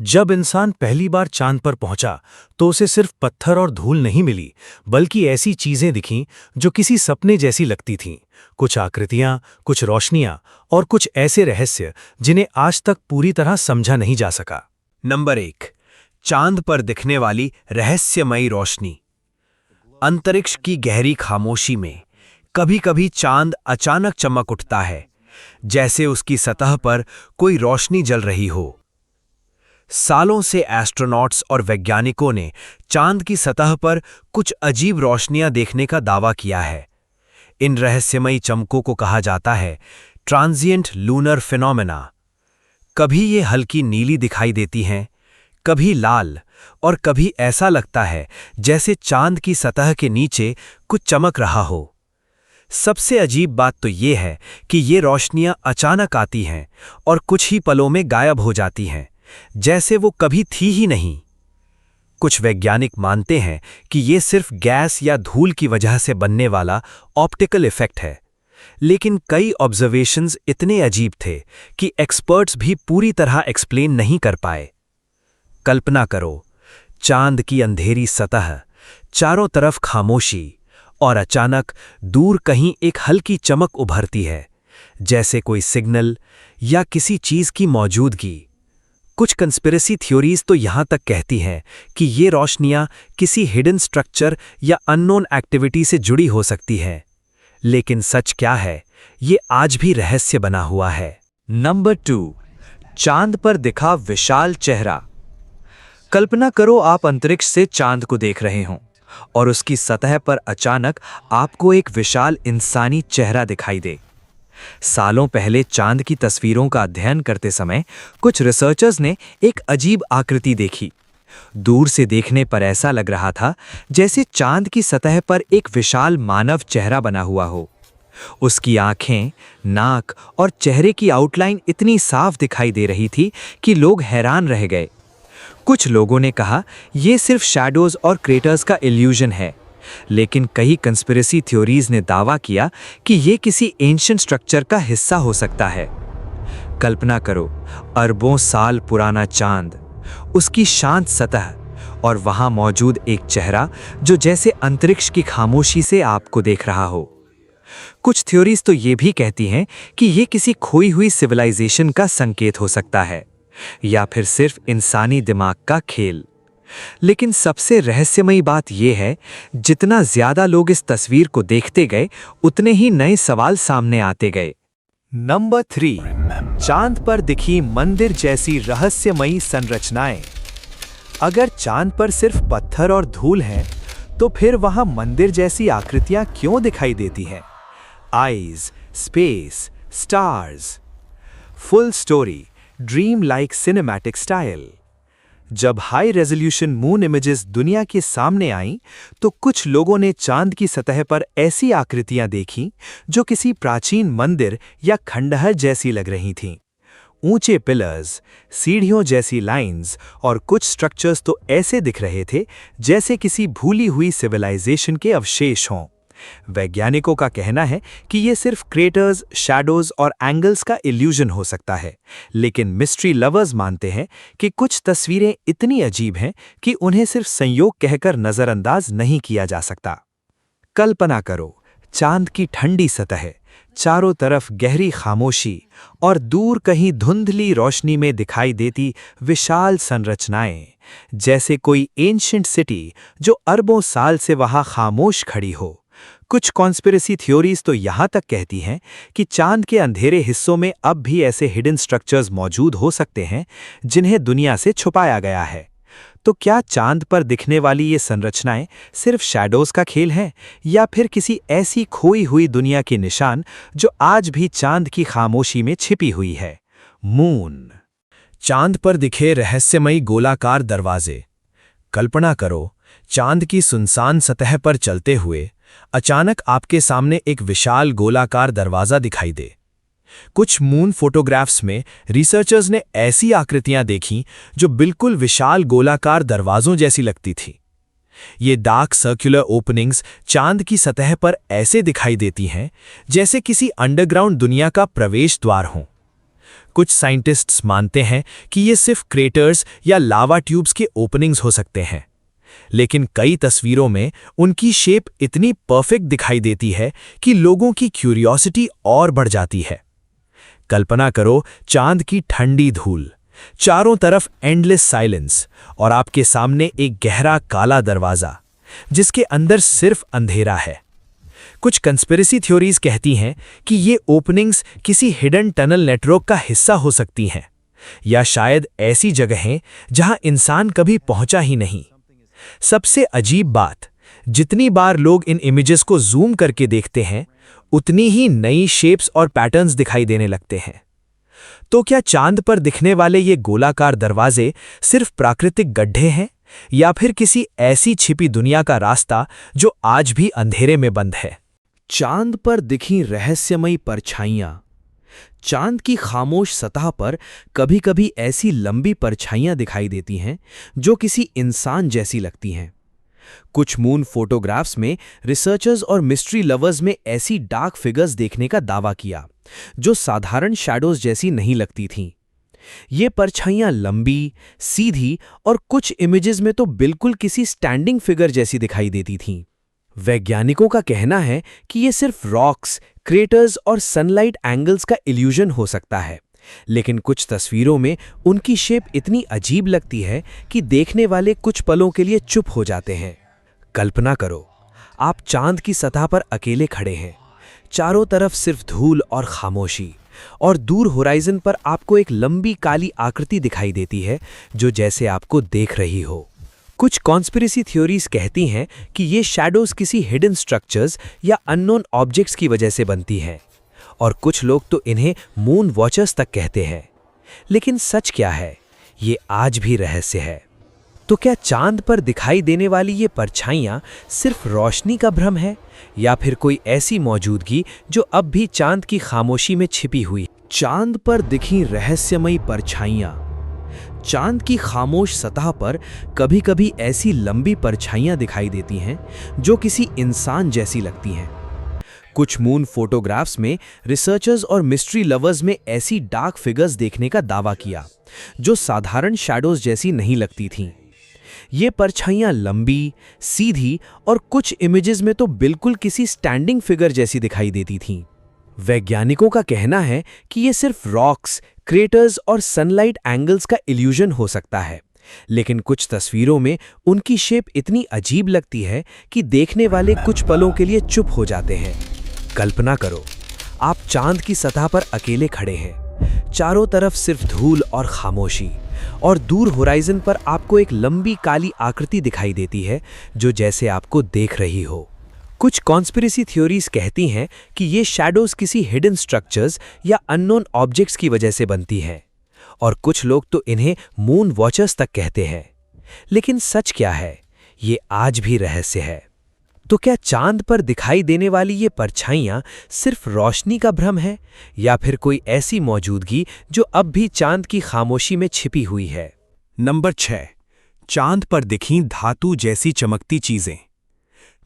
जब इंसान पहली बार चांद पर पहुंचा तो उसे सिर्फ पत्थर और धूल नहीं मिली, बल्कि ऐसी चीजें दिखीं जो किसी सपने जैसी लगती थीं। कुछ आकृतियां, कुछ रोशनियां और कुछ ऐसे रहस्य जिन्हें आज तक पूरी तरह समझा नहीं जा सका। नंबर 1। चांद पर दिखने वाली रहस्यमयी रोशनी। अंतरिक्ष की गहरी खामोशी में कभी-कभी चांद अचानक चमक उठता है, जैसे उसकी सतह पर कोई रोशनी जल रही हो। सालों से एस्ट्रोनॉट्स और वैज्ञानिकों ने चांद की सतह पर कुछ अजीब रोशनियां देखने का दावा किया है। इन रहस्यमयी चमकों को कहा जाता है ट्रांजिएंट लूनर फिनोमेना। कभी ये हल्की नीली दिखाई देती हैं, कभी लाल, और कभी ऐसा लगता है जैसे चांद की सतह के नीचे कुछ चमक रहा हो। सबसे अजीब बात तो ये है कि ये रोशनियां अचानक आती हैं और कुछ ही पलों में गायब हो जाती हैं, जैसे वो कभी थी ही नहीं। कुछ वैज्ञानिक मानते हैं कि ये सिर्फ गैस या धूल की वजह से बनने वाला ऑप्टिकल इफेक्ट है, लेकिन कई ऑब्जर्वेशंस इतने अजीब थे कि एक्सपर्ट्स भी पूरी तरह एक्सप्लेन नहीं कर पाए। कल्पना करो, चांद की अंधेरी सतह, चारों तरफ खामोशी, और अचानक दूर कहीं एक हल्की चमक उभरती है, जैसे कोई सिग्नल या किसी चीज की मौजूदगी। कुछ कंस्पिरेसी थ्योरीज तो यहां तक कहती हैं कि ये रोशनियां किसी हिडन स्ट्रक्चर या अननोन एक्टिविटी से जुड़ी हो सकती हैं। लेकिन सच क्या है, ये आज भी रहस्य बना हुआ है। नंबर 2। चांद पर दिखा विशाल चेहरा। कल्पना करो आप अंतरिक्ष से चांद को देख रहे हों और उसकी सतह पर अचानक आपको एक विशाल इंसानी चेहरा दिखाई दे। सालों पहले चांद की तस्वीरों का अध्ययन करते समय कुछ रिसर्चर्स ने एक अजीब आकृति देखी। दूर से देखने पर ऐसा लग रहा था जैसे चांद की सतह पर एक विशाल मानव चेहरा बना हुआ हो। उसकी आंखें, नाक और चेहरे की आउटलाइन इतनी साफ दिखाई दे रही थी कि लोग हैरान रह गए। कुछ लोगों ने कहा यह सिर्फ शैडोज और क्रेटर्स का इल्यूजन है, लेकिन कई कंस्पिरेसी थ्योरीज ने दावा किया कि यह किसी एंशिएंट स्ट्रक्चर का हिस्सा हो सकता है। कल्पना करो, अरबों साल पुराना चांद, उसकी शांत सतह, और वहां मौजूद एक चेहरा जो जैसे अंतरिक्ष की खामोशी से आपको देख रहा हो। कुछ थ्योरीज तो ये भी कहती हैं कि यह किसी खोई हुई सिविलाइजेशन का संकेत हो सकता है, या फिर सिर्फ इंसानी दिमाग का खेल। लेकिन सबसे रहस्यमयी बात यह है, जितना ज्यादा लोग इस तस्वीर को देखते गए, उतने ही नए सवाल सामने आते गए। नंबर 3। चांद पर दिखी मंदिर जैसी रहस्यमयी संरचनाएं। अगर चांद पर सिर्फ पत्थर और धूल है, तो फिर वहां मंदिर जैसी आकृतियां क्यों दिखाई देती हैं? Eyes, space, stars. Full story, dream like cinematic style. जब हाई रेजोल्यूशन मून इमेजेस दुनिया के सामने आईं, तो कुछ लोगों ने चांद की सतह पर ऐसी आकृतियां देखीं जो किसी प्राचीन मंदिर या खंडहर जैसी लग रही थीं। ऊंचे पिलर्स, सीढ़ियों जैसी लाइंस और कुछ स्ट्रक्चर्स तो ऐसे दिख रहे थे जैसे किसी भूली हुई सिविलाइजेशन के अवशेष हों। वैज्ञानिकों का कहना है कि ये सिर्फ क्रेटर्स, शैडोज और एंगल्स का इल्यूजन हो सकता है, लेकिन मिस्ट्री लवर्स मानते हैं कि कुछ तस्वीरें इतनी अजीब हैं कि उन्हें सिर्फ संयोग कहकर नजरअंदाज नहीं किया जा सकता। कल्पना करो, चांद की ठंडी सतह, चारों तरफ गहरी खामोशी, और दूर कहीं धुंधली रोशनी में दिखाई देती विशाल संरचनाएं, जैसे कोई एंशिएंट सिटी जो अरबों साल से वहां खामोश खड़ी हो। कुछ कॉन्स्पिरेसी थ्योरीज तो यहां तक कहती हैं कि चांद के अंधेरे हिस्सों में अब भी ऐसे हिडन स्ट्रक्चर्स मौजूद हो सकते हैं जिन्हें दुनिया से छुपाया गया है। तो क्या चांद पर दिखने वाली ये संरचनाएं सिर्फ शैडोज का खेल हैं, या फिर किसी ऐसी खोई हुई दुनिया के निशान जो आज भी चांद की खामोशी में छिपी हुई है? मून। चांद पर दिखे रहस्यमयी गोलाकार दरवाजे। कल्पना करो, चांद की सुनसान सतह पर चलते हुए अचानक आपके सामने एक विशाल गोलाकार दरवाजा दिखाई दे। कुछ मून फोटोग्राफ्स में रिसर्चर्स ने ऐसी आकृतियां देखीं जो बिल्कुल विशाल गोलाकार दरवाजों जैसी लगती थी। ये डार्क सर्कुलर ओपनिंग्स चांद की सतह पर ऐसे दिखाई देती हैं जैसे किसी अंडरग्राउंड दुनिया का प्रवेश द्वार हो। कुछ साइंटिस्ट्स मानते हैं कि ये सिर्फ क्रेटर्स या लावा ट्यूब्स के ओपनिंग्स हो सकते हैं, लेकिन कई तस्वीरों में उनकी शेप इतनी परफेक्ट दिखाई देती है कि लोगों की क्यूरियोसिटी और बढ़ जाती है। कल्पना करो चांद की ठंडी धूल, चारों तरफ एंडलेस साइलेंस और आपके सामने एक गहरा काला दरवाजा जिसके अंदर सिर्फ अंधेरा है। कुछ कंस्पिरेसी थ्योरीज कहती हैं कि ये ओपनिंग्स किसी हिडन टनल नेटवर्क का हिस्सा हो सकती हैं, या शायद ऐसी जगहें जहां इंसान कभी पहुंचा ही नहीं। सबसे अजीब बात, जितनी बार लोग इन इमेजेस को जूम करके देखते हैं, उतनी ही नई शेप्स और पैटर्न्स दिखाई देने लगते हैं। तो क्या चांद पर दिखने वाले ये गोलाकार दरवाजे सिर्फ प्राकृतिक गड्ढे हैं, या फिर किसी ऐसी छिपी दुनिया का रास्ता जो आज भी अंधेरे में बंद है? चांद पर दिखी रहस्यमयी परछाइयां। चांद की खामोश सतह पर कभी-कभी ऐसी लंबी परछाइयां दिखाई देती हैं जो किसी इंसान जैसी लगती हैं। कुछ मून फोटोग्राफ्स में रिसर्चर्स और मिस्ट्री लवर्स में ऐसी डार्क फिगर्स देखने का दावा किया जो साधारण शैडोज जैसी नहीं लगती थीं। ये परछाइयां लंबी, सीधी और कुछ इमेजेस में तो बिल्कुल किसी स्टैंडिंग फिगर जैसी दिखाई देती थीं। वैज्ञानिकों का कहना है कि ये सिर्फ रॉक्स, क्रेटर्स और सनलाइट एंगल्स का इल्यूजन हो सकता है, लेकिन कुछ तस्वीरों में उनकी शेप इतनी अजीब लगती है कि देखने वाले कुछ पलों के लिए चुप हो जाते हैं। कल्पना करो, आप चांद की सतह पर अकेले खड़े हैं, चारों तरफ सिर्फ धूल और खामोशी, और दूर होराइजन पर आपको एक लंबी काली आकृति दिखाई देती है जो जैसे आपको देख रही हो। कुछ कॉन्स्पिरेसी थ्योरीज कहती हैं कि ये शैडोज किसी हिडन स्ट्रक्चर्स या अननोन ऑब्जेक्ट्स की वजह से बनती हैं, और कुछ लोग तो इन्हें मून वॉचर्स तक कहते हैं। लेकिन सच क्या है, ये आज भी रहस्य है। तो क्या चांद पर दिखाई देने वाली ये परछाइयां सिर्फ रोशनी का भ्रम है, या फिर कोई ऐसी मौजूदगी जो अब भी चांद की खामोशी में छिपी हुई? चांद पर दिखी रहस्यमयी परछाइयां। चांद की खामोश सतह पर कभी-कभी ऐसी लंबी परछाइयां दिखाई देती हैं जो किसी इंसान जैसी लगती हैं। कुछ मून फोटोग्राफ्स में रिसर्चर्स और मिस्ट्री लवर्स में ऐसी डार्क फिगर्स देखने का दावा किया जो साधारण शैडोज जैसी नहीं लगती थीं। ये परछाइयां लंबी, सीधी और कुछ इमेजेस में तो बिल्कुल किसी स्टैंडिंग फिगर जैसी दिखाई देती थीं। वैज्ञानिकों का कहना है कि ये सिर्फ रॉक्स, क्रेटर्स और सनलाइट एंगल्स का इल्यूजन हो सकता है, लेकिन कुछ तस्वीरों में उनकी शेप इतनी अजीब लगती है कि देखने वाले कुछ पलों के लिए चुप हो जाते हैं। कल्पना करो, आप चांद की सतह पर अकेले खड़े हैं, चारों तरफ सिर्फ धूल और खामोशी, और दूर होराइजन पर आपको एक लंबी काली आकृति दिखाई देती है जो जैसे आपको देख रही हो। कुछ कॉन्स्पिरेसी थ्योरीज कहती हैं कि ये शैडोज किसी हिडन स्ट्रक्चर्स या अननोन ऑब्जेक्ट्स की वजह से बनती हैं, और कुछ लोग तो इन्हें मून वॉचर्स तक कहते हैं। लेकिन सच क्या है, ये आज भी रहस्य है। तो क्या चांद पर दिखाई देने वाली ये परछाइयां सिर्फ रोशनी का भ्रम है, या फिर कोई ऐसी मौजूदगी जो अब भी चांद की खामोशी में छिपी हुई है? नंबर 6, चांद पर दिखीं धातु जैसी चमकती चीजें।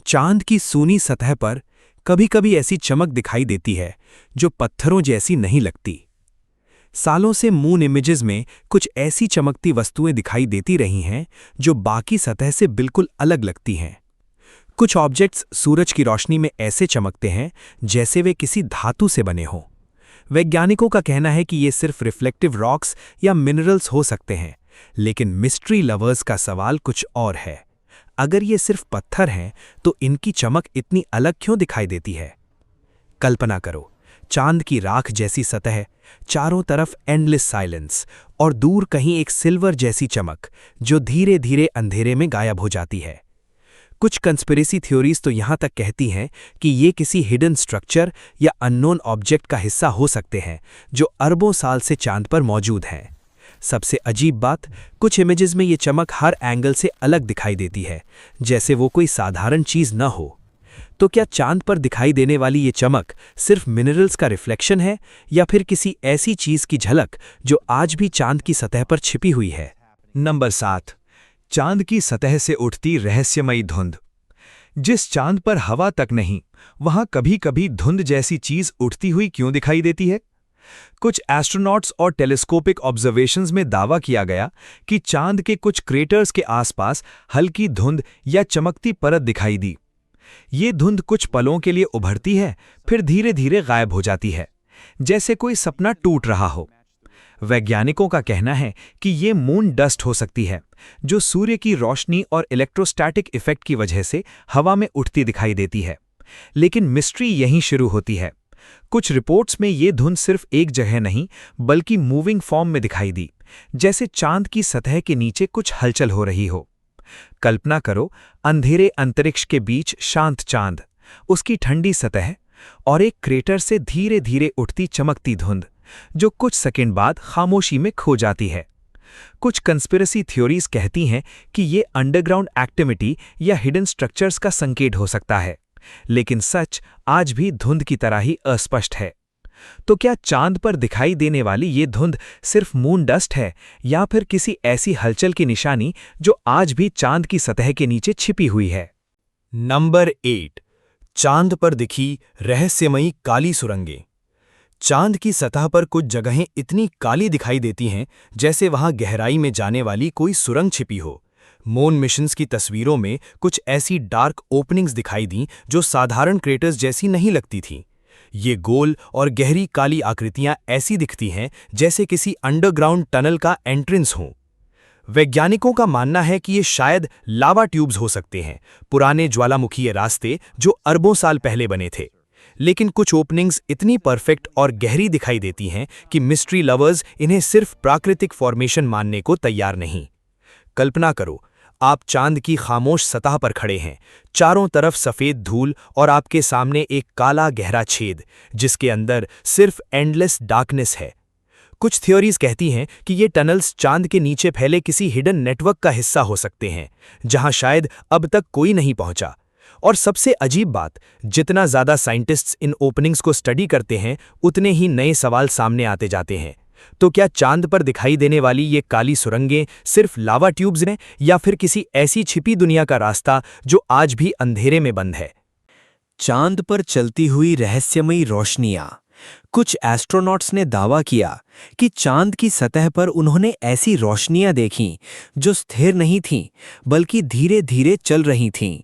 चांद की सूनी सतह पर कभी-कभी ऐसी चमक दिखाई देती है जो पत्थरों जैसी नहीं लगती। सालों से मून इमेजेस में कुछ ऐसी चमकती वस्तुएं दिखाई देती रही हैं जो बाकी सतह से बिल्कुल अलग लगती हैं। कुछ ऑब्जेक्ट्स सूरज की रोशनी में ऐसे चमकते हैं जैसे वे किसी धातु से बने हों। वैज्ञानिकों का कहना है कि ये सिर्फ रिफ्लेक्टिव रॉक्स या मिनरल्स हो सकते हैं, लेकिन मिस्ट्री लवर्स का सवाल कुछ और है। अगर ये सिर्फ पत्थर हैं तो इनकी चमक इतनी अलग क्यों दिखाई देती है? कल्पना करो, चांद की राख जैसी सतह, चारों तरफ एंडलेस साइलेंस, और दूर कहीं एक सिल्वर जैसी चमक जो धीरे धीरे अंधेरे में गायब हो जाती है। कुछ कंस्पिरेसी थ्योरीज तो यहां तक कहती हैं कि ये किसी हिडन स्ट्रक्चर या अननोन ऑब्जेक्ट का हिस्सा हो सकते हैं जो अरबों साल से चांद पर मौजूद हैं। सबसे अजीब बात, कुछ इमेजेस में ये चमक हर एंगल से अलग दिखाई देती है, जैसे वो कोई साधारण चीज न हो। तो क्या चांद पर दिखाई देने वाली ये चमक सिर्फ मिनरल्स का रिफ्लेक्शन है, या फिर किसी ऐसी चीज की झलक जो आज भी चांद की सतह पर छिपी हुई है? नंबर 7, चांद की सतह से उठती रहस्यमयी धुंध। जिस चांद पर हवा तक नहीं, वहां कभी-कभी धुंध जैसी चीज उठती हुई क्यों दिखाई देती है? कुछ एस्ट्रोनॉट्स और टेलीस्कोपिक ऑब्जर्वेशंस में दावा किया गया कि चांद के कुछ क्रेटर्स के आसपास हल्की धुंध या चमकती परत दिखाई दी। ये धुंध कुछ पलों के लिए उभरती है, फिर धीरे धीरे गायब हो जाती है, जैसे कोई सपना टूट रहा हो। वैज्ञानिकों का कहना है कि ये मून डस्ट हो सकती है, जो सूर्य की रोशनी और इलेक्ट्रोस्टैटिक इफेक्ट की वजह से हवा में उठती दिखाई देती है। लेकिन मिस्ट्री यहीं शुरू होती है। कुछ रिपोर्ट्स में ये धुंध सिर्फ एक जगह नहीं बल्कि मूविंग फॉर्म में दिखाई दी, जैसे चांद की सतह के नीचे कुछ हलचल हो रही हो। कल्पना करो, अंधेरे अंतरिक्ष के बीच शांत चांद, उसकी ठंडी सतह और एक क्रेटर से धीरे धीरे उठती चमकती धुंध, जो कुछ सेकंड बाद खामोशी में खो जाती है। कुछ कंस्पिरेसी थ्योरीज कहती हैं कि ये अंडरग्राउंड एक्टिविटी या हिडन स्ट्रक्चर्स का संकेत हो सकता है, लेकिन सच आज भी धुंध की तरह ही अस्पष्ट है। तो क्या चांद पर दिखाई देने वाली ये धुंध सिर्फ मून डस्ट है या फिर किसी ऐसी हलचल की निशानी जो आज भी चांद की सतह के नीचे छिपी हुई है? नंबर 8, चांद पर दिखी रहस्यमयी काली सुरंगें। चांद की सतह पर कुछ जगहें इतनी काली दिखाई देती हैं जैसे वहां गहराई में जाने वाली कोई सुरंग छिपी हो। मून मिशंस की तस्वीरों में कुछ ऐसी डार्क ओपनिंग्स दिखाई दी जो साधारण क्रेटर्स जैसी नहीं लगती थीं। ये गोल और गहरी काली आकृतियां ऐसी दिखती हैं जैसे किसी अंडरग्राउंड टनल का एंट्रेंस हो। वैज्ञानिकों का मानना है कि ये शायद लावा ट्यूब्स हो सकते हैं, पुराने ज्वालामुखीय रास्ते जो अरबों साल पहले बने थे। लेकिन कुछ ओपनिंग्स इतनी परफेक्ट और गहरी दिखाई देती हैं कि मिस्ट्री लवर्स इन्हें सिर्फ प्राकृतिक फॉर्मेशन मानने को तैयार नहीं। कल्पना करो, आप चांद की खामोश सतह पर खड़े हैं, चारों तरफ सफेद धूल और आपके सामने एक काला गहरा छेद जिसके अंदर सिर्फ एंडलेस डार्कनेस है। कुछ थ्योरीज कहती हैं कि ये टनल्स चांद के नीचे फैले किसी हिडन नेटवर्क का हिस्सा हो सकते हैं, जहां शायद अब तक कोई नहीं पहुंचा। और सबसे अजीब बात, जितना ज्यादा साइंटिस्ट्स इन ओपनिंग्स को स्टडी करते हैं, उतने ही नए सवाल सामने आते जाते हैं। तो क्या चांद पर दिखाई देने वाली ये काली सुरंगें सिर्फ लावा ट्यूब्स हैं या फिर किसी ऐसी छिपी दुनिया का रास्ता जो आज भी अंधेरे में बंद है? चांद पर चलती हुई रहस्यमयी रोशनियां। कुछ एस्ट्रोनॉट्स ने दावा किया कि चांद की सतह पर उन्होंने ऐसी रोशनियां देखीं जो स्थिर नहीं थीं बल्कि धीरे धीरे चल रही थीं।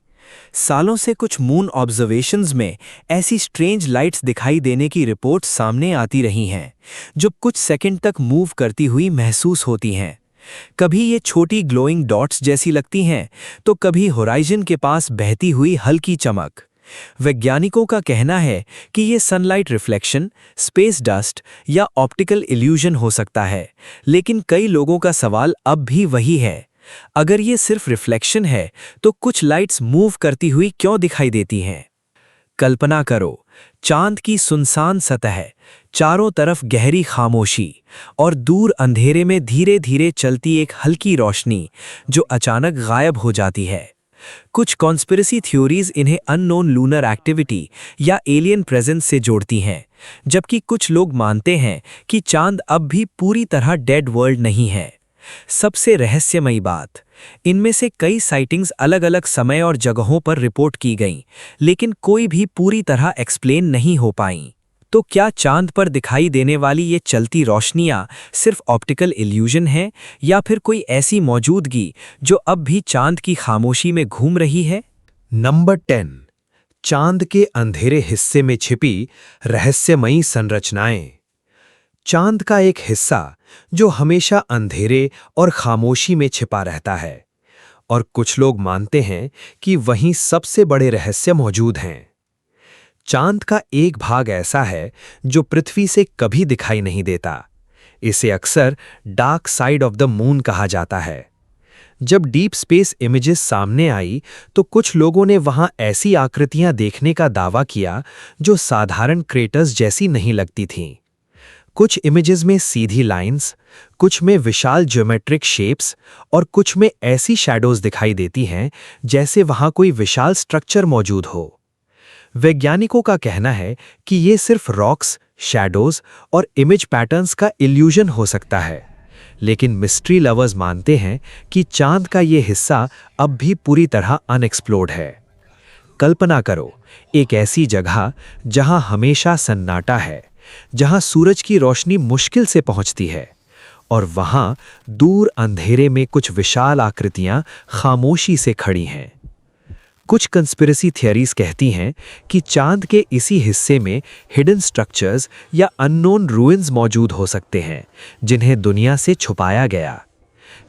सालों से कुछ मून ऑब्जर्वेशंस में ऐसी स्ट्रेंज लाइट्स दिखाई देने की रिपोर्ट्स सामने आती रही हैं, जो कुछ सेकंड तक मूव करती हुई महसूस होती हैं। कभी ये छोटी ग्लोइंग डॉट्स जैसी लगती हैं, तो कभी होराइजन के पास बहती हुई हल्की चमक। वैज्ञानिकों का कहना है कि ये सनलाइट रिफ्लेक्शन, स्पेस डस्ट या ऑप्टिकल इल्यूजन हो सकता है, लेकिन कई लोगों का सवाल अब भी वही है, अगर ये सिर्फ रिफ्लेक्शन है तो कुछ लाइट्स मूव करती हुई क्यों दिखाई देती हैं? कल्पना करो, चांद की सुनसान सतह, चारों तरफ गहरी खामोशी और दूर अंधेरे में धीरे धीरे चलती एक हल्की रोशनी जो अचानक गायब हो जाती है। कुछ कॉन्स्पिरेसी थ्योरीज इन्हें अननोन लूनर एक्टिविटी या एलियन प्रेजेंस से जोड़ती हैं, जबकि कुछ लोग मानते हैं कि चांद अब भी पूरी तरह डेड वर्ल्ड नहीं है। सबसे रहस्यमयी बात, इनमें से कई साइटिंग्स अलग अलग समय और जगहों पर रिपोर्ट की गईं, लेकिन कोई भी पूरी तरह एक्सप्लेन नहीं हो पाईं। तो क्या चांद पर दिखाई देने वाली ये चलती रोशनियां सिर्फ ऑप्टिकल इल्यूजन है या फिर कोई ऐसी मौजूदगी जो अब भी चांद की खामोशी में घूम रही है? नंबर 10, चांद के अंधेरे हिस्से में छिपी रहस्यमयी संरचनाएं। चांद का एक हिस्सा जो हमेशा अंधेरे और खामोशी में छिपा रहता है, और कुछ लोग मानते हैं कि वहीं सबसे बड़े रहस्य मौजूद हैं। चांद का एक भाग ऐसा है जो पृथ्वी से कभी दिखाई नहीं देता। इसे अक्सर dark side of the moon कहा जाता है। जब डीप स्पेस इमेजेस सामने आई तो कुछ लोगों ने वहां ऐसी आकृतियां देखने का दावा किया जो साधारण क्रेटर्स जैसी नहीं लगती थीं। कुछ इमेजेस में सीधी लाइंस, कुछ में विशाल ज्योमेट्रिक शेप्स और कुछ में ऐसी शैडोज दिखाई देती हैं जैसे वहां कोई विशाल स्ट्रक्चर मौजूद हो। वैज्ञानिकों का कहना है कि ये सिर्फ रॉक्स, शैडोज और इमेज पैटर्न्स का इल्यूजन हो सकता है, लेकिन मिस्ट्री लवर्स मानते हैं कि चांद का ये हिस्सा अब भी पूरी तरह अनएक्सप्लोर्ड है। कल्पना करो, एक ऐसी जगह जहां हमेशा सन्नाटा है, जहां सूरज की रोशनी मुश्किल से पहुंचती है, और वहां दूर अंधेरे में कुछ विशाल आकृतियां खामोशी से खड़ी हैं। कुछ कंस्पिरेसी थियरीज कहती हैं कि चांद के इसी हिस्से में हिडन स्ट्रक्चर्स या अननोन रूइंस मौजूद हो सकते हैं, जिन्हें दुनिया से छुपाया गया।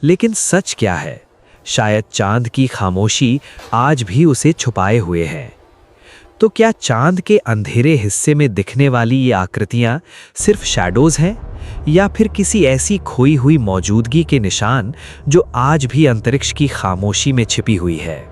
लेकिन सच क्या है? शायद चांद की खामोशी आज भी उसे छुपाए हुए है। तो क्या चांद के अंधेरे हिस्से में दिखने वाली ये आकृतियां सिर्फ शैडोज हैं, या फिर किसी ऐसी खोई हुई मौजूदगी के निशान जो आज भी अंतरिक्ष की खामोशी में छिपी हुई है?